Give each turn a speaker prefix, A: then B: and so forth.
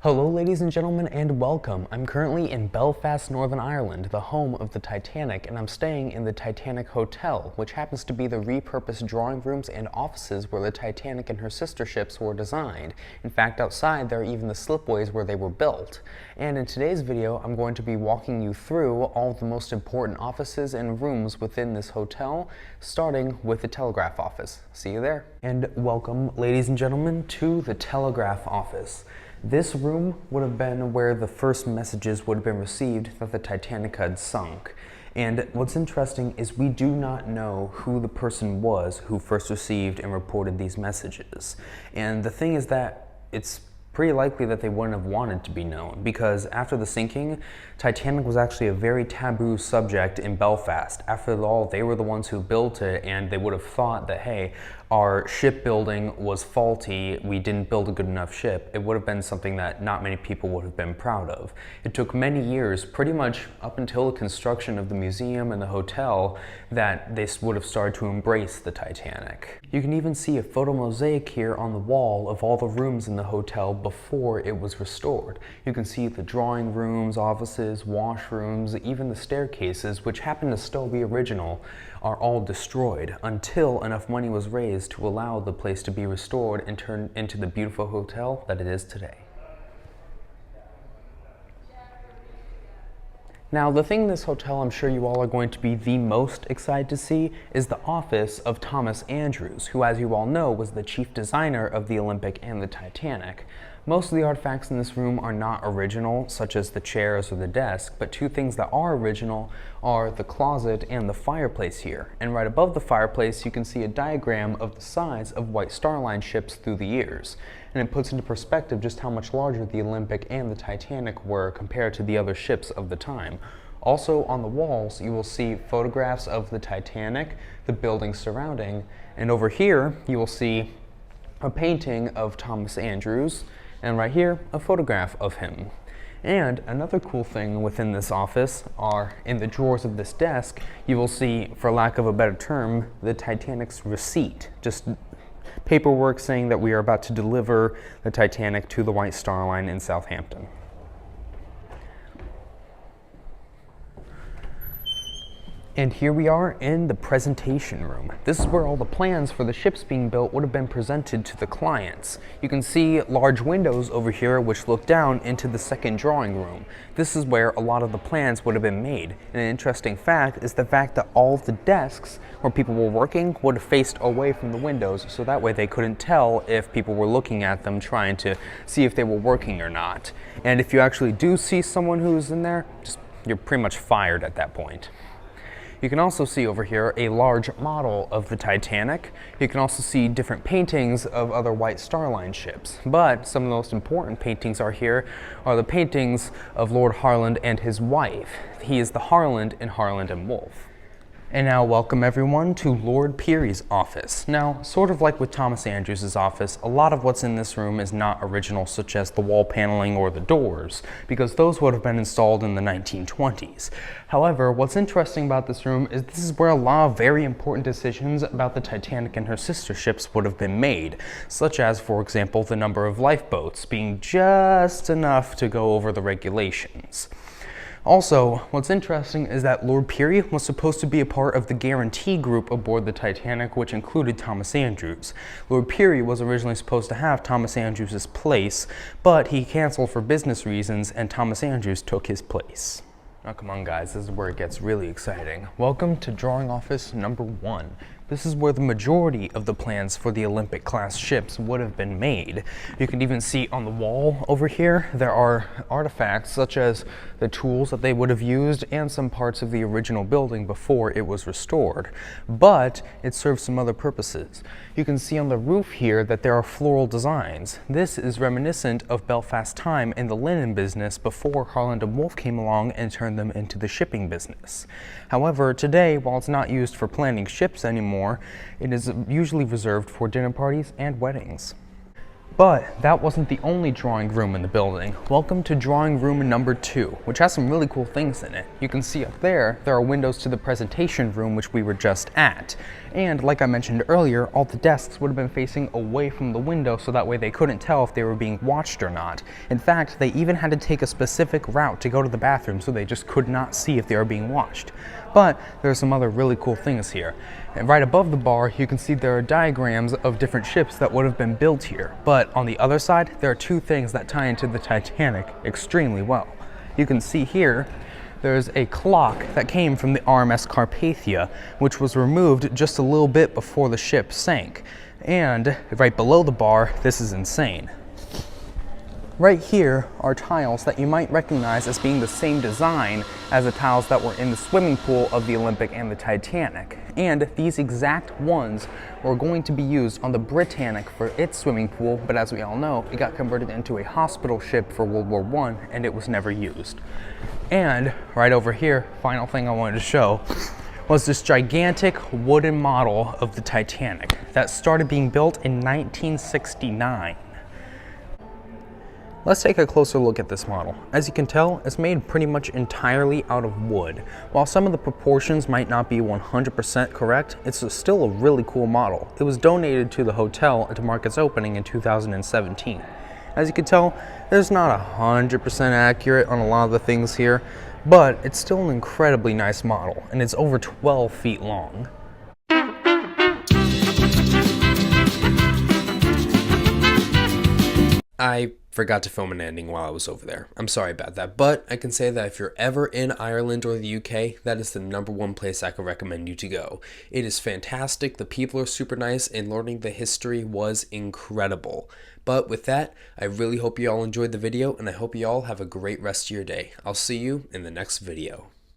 A: Hello ladies and gentlemen, and welcome. I'm currently in Belfast, Northern Ireland, the home of the Titanic, and I'm staying in the Titanic Hotel, which happens to be the repurposed drawing rooms and offices where the Titanic and her sister ships were designed. In fact, outside there are even the slipways where they were built. And in today's video, I'm going to be walking you through all of the most important offices and rooms within this hotel, starting with the telegraph office. See you there. And welcome, ladies and gentlemen, to the telegraph office. This room would have been where the first messages would have been received that the Titanic had sunk. And what's interesting is we do not know who the person was who first received and reported these messages. And the thing is that it's pretty likely that they wouldn't have wanted to be known, because after the sinking, Titanic was actually a very taboo subject in Belfast. After all, they were the ones who built it, and they would have thought that, hey, our shipbuilding was faulty, we didn't build a good enough ship. It would have been something that not many people would have been proud of. It took many years, pretty much up until the construction of the museum and the hotel, that they would have started to embrace the Titanic. You can even see a photo mosaic here on the wall of all the rooms in the hotel before it was restored. You can see the drawing rooms, offices, washrooms, even the staircases, which happen to still be original, are all destroyed until enough money was raised to allow the place to be restored and turned into the beautiful hotel that it is today. Now, the thing in this hotel I'm sure you all are going to be the most excited to see is the office of Thomas Andrews, who, as you all know, was the chief designer of the Olympic and the Titanic. Most of the artifacts in this room are not original, such as the chairs or the desk, but two things that are original are the closet and the fireplace here. And right above the fireplace, you can see a diagram of the size of White Star Line ships through the years. And it puts into perspective just how much larger the Olympic and the Titanic were compared to the other ships of the time. Also on the walls, you will see photographs of the Titanic, the buildings surrounding, and over here, you will see a painting of Thomas Andrews, and right here, a photograph of him. And another cool thing within this office are, in the drawers of this desk, you will see, for lack of a better term, the Titanic's receipt. Just paperwork saying that we are about to deliver the Titanic to the White Star Line in Southampton. And here we are in the presentation room. This is where all the plans for the ships being built would have been presented to the clients. You can see large windows over here which look down into the second drawing room. This is where a lot of the plans would have been made. And an interesting fact is the fact that all of the desks where people were working would have faced away from the windows, so that way they couldn't tell if people were looking at them trying to see if they were working or not. And if you actually do see someone who's in there, you're pretty much fired at that point. You can also see over here a large model of the Titanic. You can also see different paintings of other White Star Line ships. But some of the most important paintings are the paintings of Lord Harland and his wife. He is the Harland in Harland and Wolff. And now welcome everyone to Lord Pirrie's office. Now, sort of like with Thomas Andrews' office, a lot of what's in this room is not original, such as the wall paneling or the doors, because those would have been installed in the 1920s. However, what's interesting about this room is this is where a lot of very important decisions about the Titanic and her sister ships would have been made, such as, for example, the number of lifeboats being just enough to go over the regulations. Also, what's interesting is that Lord Pirrie was supposed to be a part of the guarantee group aboard the Titanic, which included Thomas Andrews. Lord Pirrie was originally supposed to have Thomas Andrews' place, but he canceled for business reasons and Thomas Andrews took his place. Now come on guys, this is where it gets really exciting. Welcome to drawing office number 1. This is where the majority of the plans for the Olympic class ships would have been made. You can even see on the wall over here, there are artifacts such as the tools that they would have used and some parts of the original building before it was restored. But it serves some other purposes. You can see on the roof here that there are floral designs. This is reminiscent of Belfast time in the linen business before Harland and Wolff came along and turned them into the shipping business. However, today, while it's not used for planning ships anymore, it is usually reserved for dinner parties and weddings. But that wasn't the only drawing room in the building. Welcome to drawing room number 2, which has some really cool things in it. You can see up there are windows to the presentation room, which we were just at. And like I mentioned earlier, all the desks would have been facing away from the window so that way they couldn't tell if they were being watched or not. In fact, they even had to take a specific route to go to the bathroom so they just could not see if they were being watched. But there are some other really cool things here. And right above the bar, you can see there are diagrams of different ships that would have been built here. But on the other side, there are 2 things that tie into the Titanic extremely well. You can see here, there's a clock that came from the RMS Carpathia, which was removed just a little bit before the ship sank. And right below the bar, this is insane. Right here are tiles that you might recognize as being the same design as the tiles that were in the swimming pool of the Olympic and the Titanic. And these exact ones were going to be used on the Britannic for its swimming pool, but as we all know, it got converted into a hospital ship for World War I and it was never used. And right over here, final thing I wanted to show, was this gigantic wooden model of the Titanic that started being built in 1969. Let's take a closer look at this model. As you can tell, it's made pretty much entirely out of wood. While some of the proportions might not be 100% correct, it's still a really cool model. It was donated to the hotel to mark its opening in 2017. As you can tell, it's not 100% accurate on a lot of the things here, but it's still an incredibly nice model, and it's over 12 feet long.
B: I forgot to film an ending while I was over there. I'm sorry about that, but I can say that if you're ever in Ireland or the UK, that is the #1 place I can recommend you to go. It is fantastic, the people are super nice, and learning the history was incredible. But with that, I really hope you all enjoyed the video, and I hope you all have a great rest of your day. I'll see you in the next video.